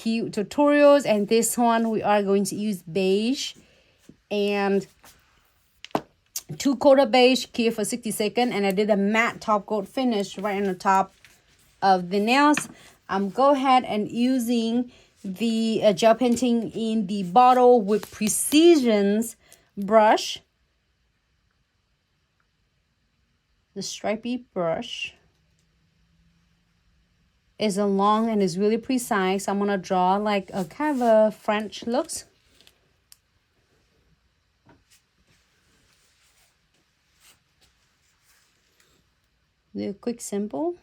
cute tutorials. And this one we are going to use beige and 2-coat of beige, cure for 60 seconds, and I did a matte top coat finish right on the top of the nails. I'm go ahead and using the gel painting in the bottle with Precision's brush, the stripy brush. Is a long and is really precise. I'm gonna draw like a kind of a French looks. The quick simple.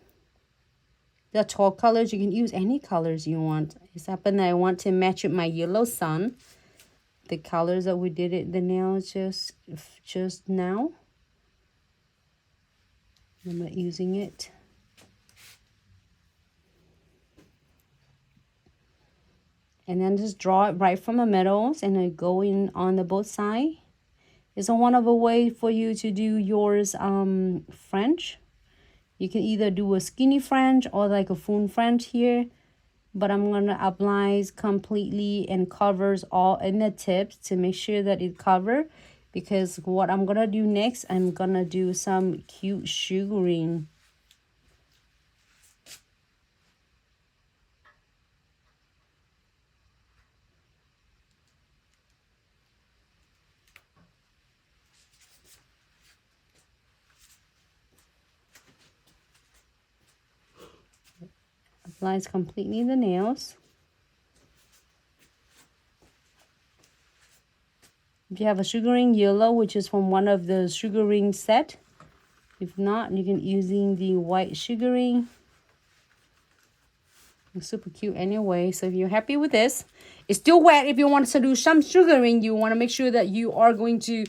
The 12 colors, you can use any colors you want. It's happened that I want to match with my yellow sun. The colors that we did it the nails just now. I'm not using it. And then just draw it right from the middles and then go in on the both sides. It's a one of a way for you to do yours French. You can either do a skinny French or like a full French here. But I'm going to apply completely and covers all in the tips to make sure that it covers. Because what I'm going to do next, I'm going to do some cute sugaring. Applies completely the nails. If you have a sugaring yellow, which is from one of the sugaring set. If not, you can using the white sugaring. It's super cute anyway. So if you're happy with this, it's still wet. If you want to do some sugaring, you want to make sure that you are going to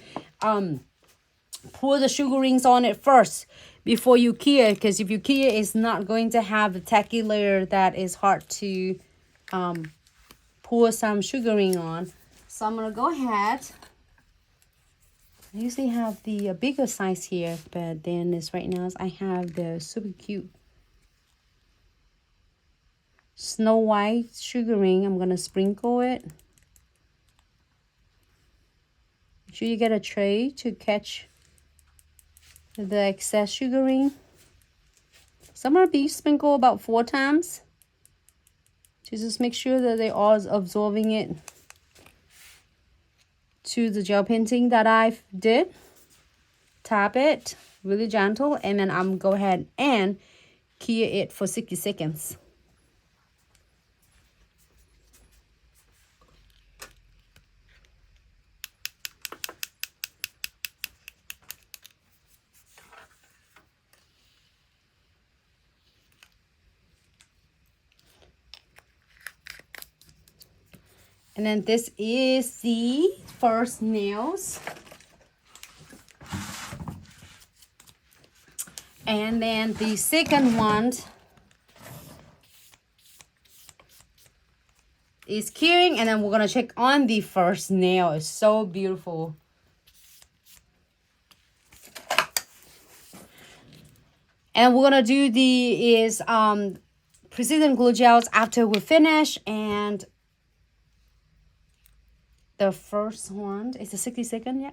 pour the sugarings on it first before you cure, because if you cure, it's not going to have the tacky layer that is hard to pour some sugaring on. So I'm gonna go ahead. I usually have the bigger size here, but then this right now is I have the super cute Snow White sugaring. I'm gonna sprinkle it. Make sure you get a tray to catch the excess sugaring. Some of these sprinkle about 4 times to just make sure that they are absorbing it to the gel painting that I did. Tap it really gentle, and then I'm go ahead and cure it for 60 seconds. And then this is the first nails. And then the second one is curing. And then we're going to check on the first nail. It's so beautiful. And we're going to do the Precision glue gels after we finish. And the first one is the 60 second, yeah.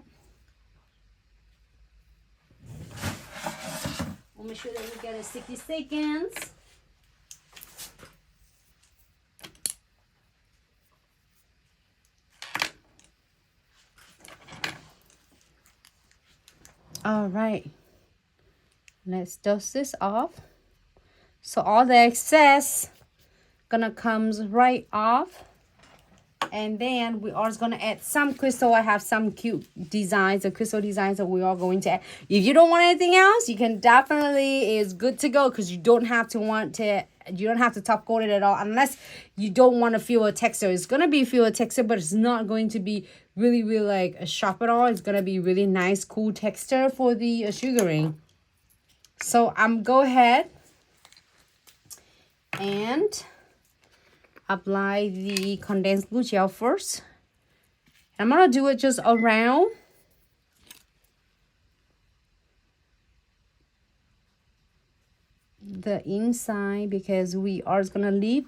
We'll make sure that we get a 60 seconds. All right. Let's dust this off. So all the excess gonna comes right off. And then we are going to add some crystal. I have some cute designs, the crystal designs that we are going to add. If you don't want anything else, you can definitely, it's good to go, because you don't have to top coat it at all, unless you don't want to feel a texture. It's going to be feel a texture, but it's not going to be really like a sharp at all. It's going to be really nice, cool texture for the sugaring. So I'm go ahead and apply the condensed glue gel first. I'm going to do it just around the inside, because we are going to leave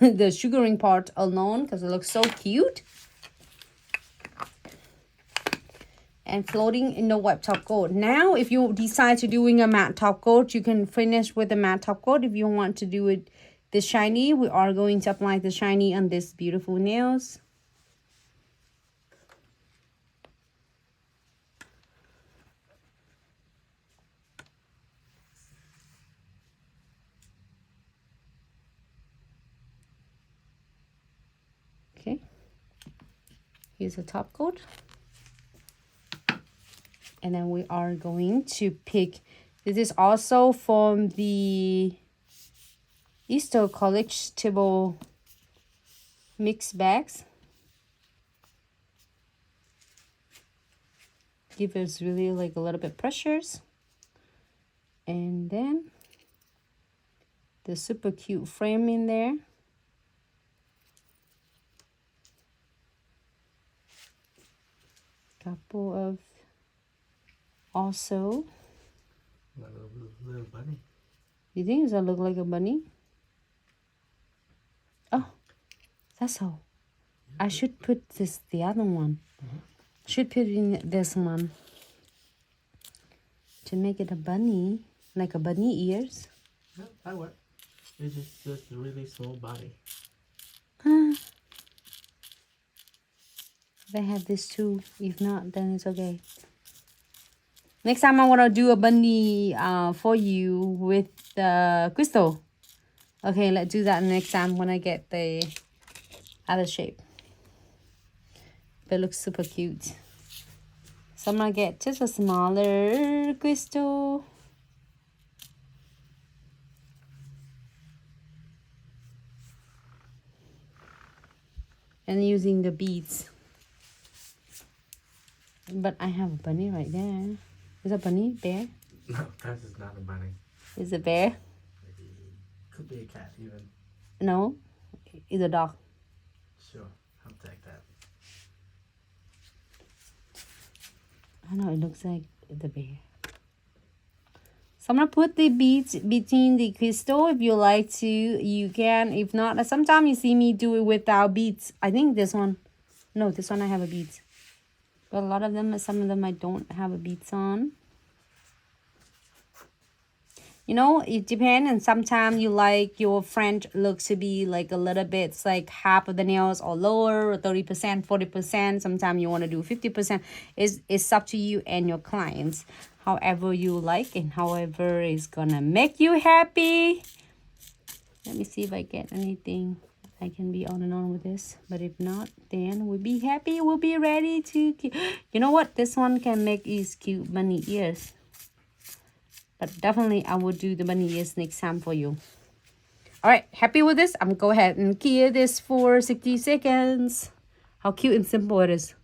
the sugaring part alone because it looks so cute. And floating in the white top coat. Now, if you decide to doing a matte top coat, you can finish with a matte top coat. If you want to do it this shiny, we are going to apply the shiny on this beautiful nails. Okay, here's a top coat. And then we are going to pick, this is also from the Easter collectible mix bags. Give us really like a little bit pressures. And then the super cute frame in there. Couple of also. Like a little bunny. You think does that look like a bunny? Oh, that's all. I should put this, the other one. Should put in this one. To make it a bunny, like a bunny ears. Yeah, that works. It's just a really small body. They have this too. If not, then it's okay. Next time I want to do a bunny for you with the crystal. Okay, let's do that next time when I get the other shape. That looks super cute. So I'm going to get just a smaller crystal. And using the beads. But I have a bunny right there. Is a bunny? Bear? No, that is not a bunny. Is it bear? Could be a cat even. No, it's a dog. Sure, I'll take that. I know, it looks like the bear. So I'm going to put the beads between the crystal. If you like to, you can. If not, sometimes you see me do it without beads. I think this one. No, this one I have a beads. But a lot of them, some of them I don't have a beads on. You know, it depends. And sometimes you like your French look to be like a little bit, it's like half of the nails or lower, or 30%, 40%. Sometimes you want to do 50%. It's up to you and your clients. However you like and however is gonna make you happy. Let me see if I get anything. I can be on and on with this. But if not, then we'll be happy. We'll be ready to... You know what? This one can make these cute bunny ears. But definitely I will do the bunny ears next time for you. Alright, happy with this? I'm going to go ahead and clear this for 60 seconds. How cute and simple it is.